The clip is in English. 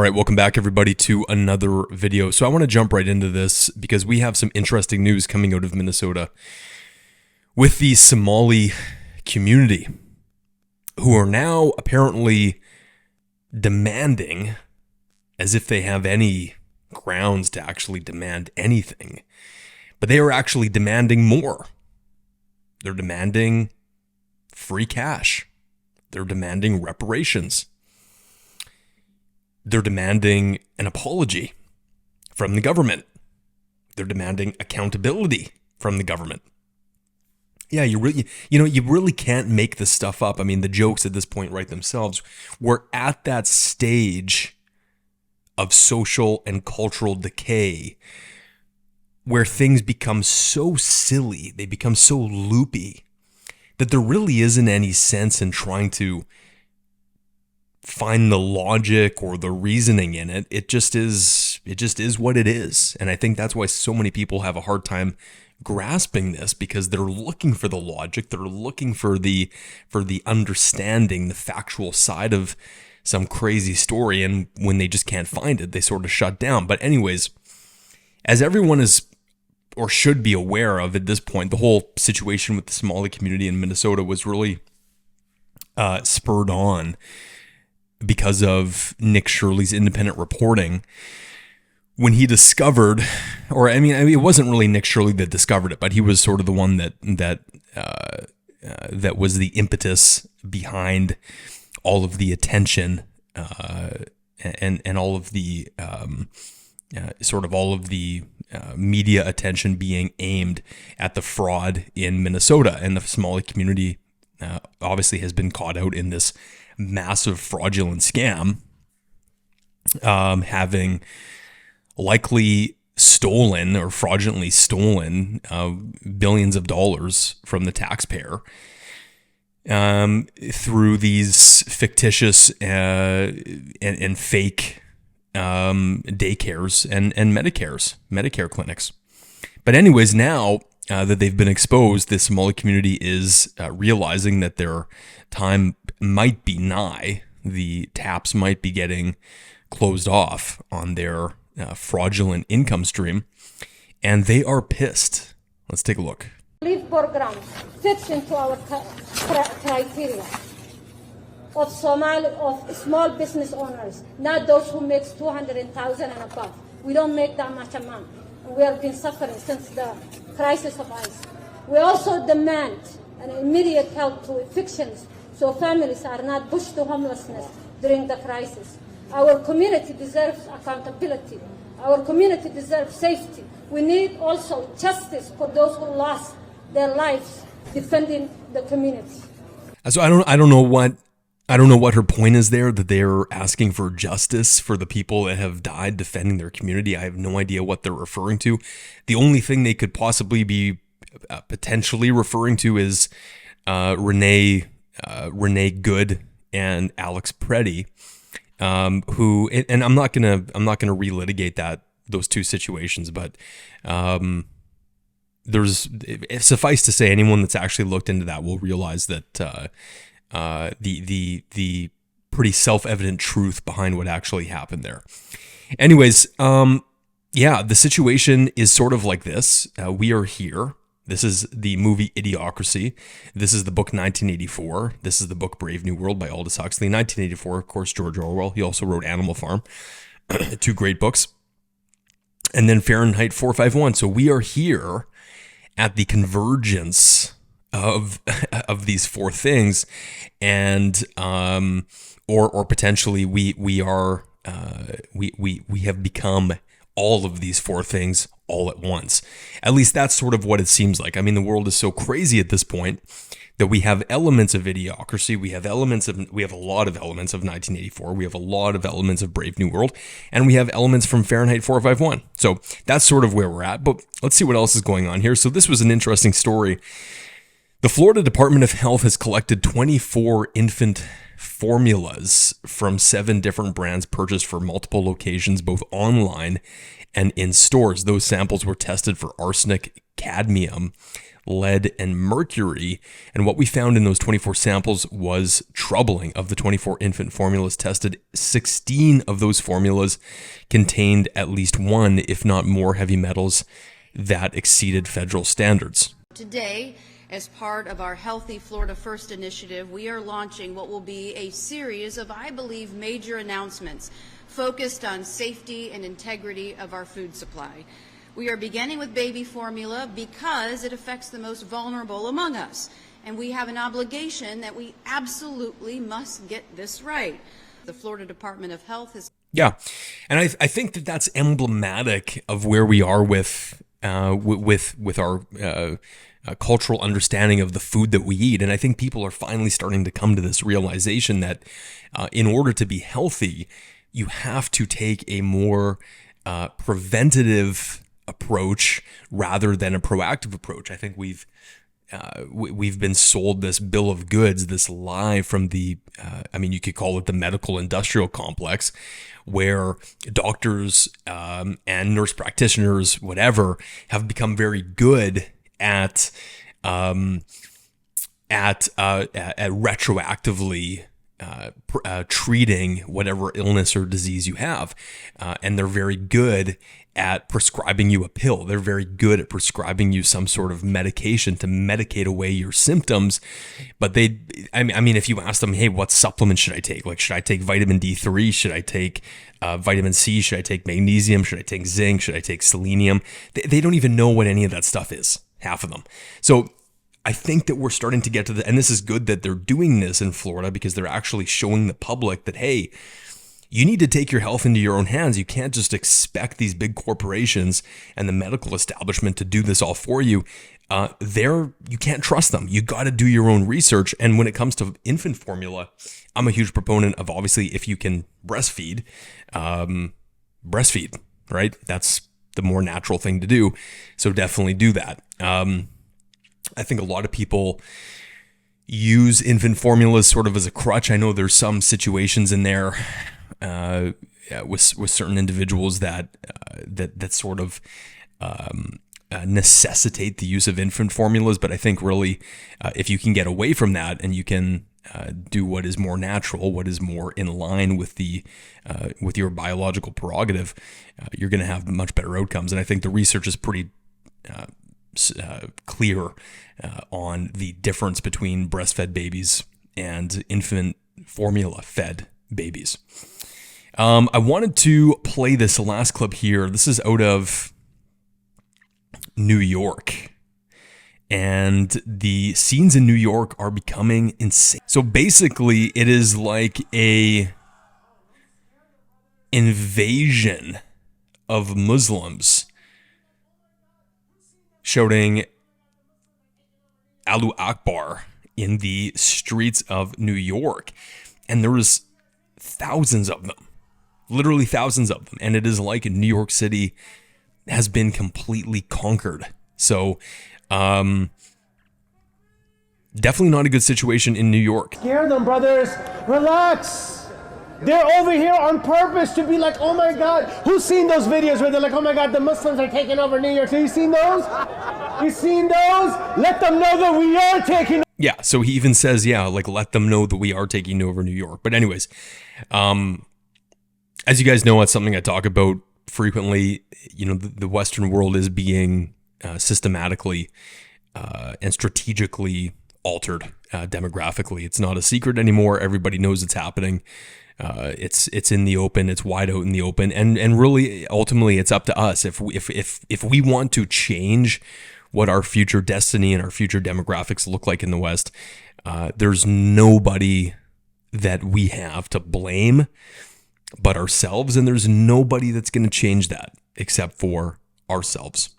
All right, welcome back everybody to another video. So I want to jump right into this because we have some interesting news coming out of Minnesota with the Somali community who are now apparently demanding, as if they have any grounds to actually demand anything, but they are actually demanding more. They're demanding free cash. They're demanding reparations. They're demanding an apology from the government. They're demanding accountability from the government. Yeah, you really can't make this stuff up. I mean, the jokes at this point write themselves. We're at that stage of social and cultural decay where things become so silly, they become so loopy, that there really isn't any sense in trying to find the logic or the reasoning in it. It just is what it is. And I think that's why so many people have a hard time grasping this, because they're looking for the logic, they're looking for the understanding, the factual side of some crazy story, and when they just can't find it, they sort of shut down. But anyways, as everyone is or should be aware of at this point, the whole situation with the Somali community in Minnesota was really spurred on because of Nick Shirley's independent reporting when he discovered, or I mean, it wasn't really Nick Shirley that discovered it, but he was sort of the one that was the impetus behind all of the attention and all of the media attention being aimed at the fraud in Minnesota. And the Somali community obviously has been caught out in this massive fraudulent scam, having likely stolen or fraudulently stolen billions of dollars from the taxpayer through these fictitious and fake daycares and Medicare clinics. But anyways, now that they've been exposed, the Somali community is realizing that their time might be nigh. The taps might be getting closed off on their fraudulent income stream, and they are pissed. Let's take a look. Relief programs fits into our criteria of small business owners, not those who make $200,000 and above. We don't make that much amount. We have been suffering since the crisis of ICE. We also demand an immediate help to evictions so families are not pushed to homelessness during the crisis. Our community deserves accountability. Our community deserves safety. We need also justice for those who lost their lives defending the community. So I don't know what her point is there, that they're asking for justice for the people that have died defending their community. I have no idea what they're referring to. The only thing they could possibly be potentially referring to is Renee Good and Alex Preddy, who, and I'm not gonna relitigate those two situations, but there's, suffice to say, anyone that's actually looked into that will realize that the pretty self-evident truth behind what actually happened there. Anyways, yeah, the situation is sort of like this. We are here. This is the movie Idiocracy. This is the book 1984. This is the book Brave New World by Aldous Huxley. 1984, of course, George Orwell. He also wrote Animal Farm, two great books. And then Fahrenheit 451. So we are here at the convergence of these four things, and or potentially we have become all of these four things all at once. At least that's sort of what it seems like. I mean, the world is so crazy at this point that we have elements of Idiocracy, we have a lot of elements of 1984, we have a lot of elements of Brave New World, and we have elements from Fahrenheit 451. So that's sort of where we're at, but let's see what else is going on here. So this was an interesting story. The Florida Department of Health has collected 24 infant formulas from 7 different brands purchased for multiple locations, both online And in stores, those samples were tested for arsenic, cadmium, lead, and mercury. And what we found in those 24 samples was troubling. Of the 24 infant formulas tested, 16 of those formulas contained at least one, if not more, heavy metals that exceeded federal standards. Today, as part of our Healthy Florida First initiative, we are launching what will be a series of, I believe, major announcements focused on safety and integrity of our food supply. We are beginning with baby formula because it affects the most vulnerable among us, and we have an obligation that we absolutely must get this right. The Florida Department of Health has... Yeah, and I think that that's emblematic of where we are with our cultural understanding of the food that we eat. And I think people are finally starting to come to this realization that in order to be healthy, you have to take a more preventative approach rather than a proactive approach. I think we've been sold this bill of goods, this lie from the, you could call it the medical industrial complex, where doctors and nurse practitioners, whatever, have become very good at retroactively treating whatever illness or disease you have, and they're very good at prescribing you a pill. They're very good at prescribing you some sort of medication to medicate away your symptoms. But if you ask them, hey, what supplement should I take? Like, should I take vitamin D3? Should I take vitamin C? Should I take magnesium? Should I take zinc? Should I take selenium? They don't even know what any of that stuff is, half of them. So I think that we're starting to get to and this is good that they're doing this in Florida, because they're actually showing the public that, hey, you need to take your health into your own hands. You can't just expect these big corporations and the medical establishment to do this all for you. You can't trust them. You got to do your own research. And when it comes to infant formula, I'm a huge proponent of, obviously, if you can breastfeed, right? That's the more natural thing to do. So definitely do that. I think a lot of people use infant formulas sort of as a crutch. I know there's some situations in there with certain individuals that sort of necessitate the use of infant formulas. But I think really, if you can get away from that and you can do what is more natural, what is more in line with with your biological prerogative, you're going to have much better outcomes. And I think the research is pretty clear on the difference between breastfed babies and infant formula fed babies. I wanted to play this last clip here. This is out of New York, and the scenes in New York are becoming insane. So basically, it is like a invasion of Muslims shouting Allahu Akbar in the streets of New York. And there was thousands of them, literally thousands of them. And it is like New York City has been completely conquered. So, definitely not a good situation in New York. Scare them, brothers. Relax. They're over here on purpose to be like, oh my God. Who's seen those videos where they're like, oh my God, the Muslims are taking over New York? So you seen those? You seen those? Let them know that we are taking. Yeah, so he even says, let them know that we are taking over New York. But anyways, as you guys know, it's something I talk about frequently. You know, the Western world is being systematically and strategically altered demographically. It's not a secret anymore. Everybody knows it's happening. It's in the open. It's wide out in the open, and really, ultimately, it's up to us. If we want to change what our future destiny and our future demographics look like in the West, there's nobody that we have to blame but ourselves, and there's nobody that's going to change that except for ourselves.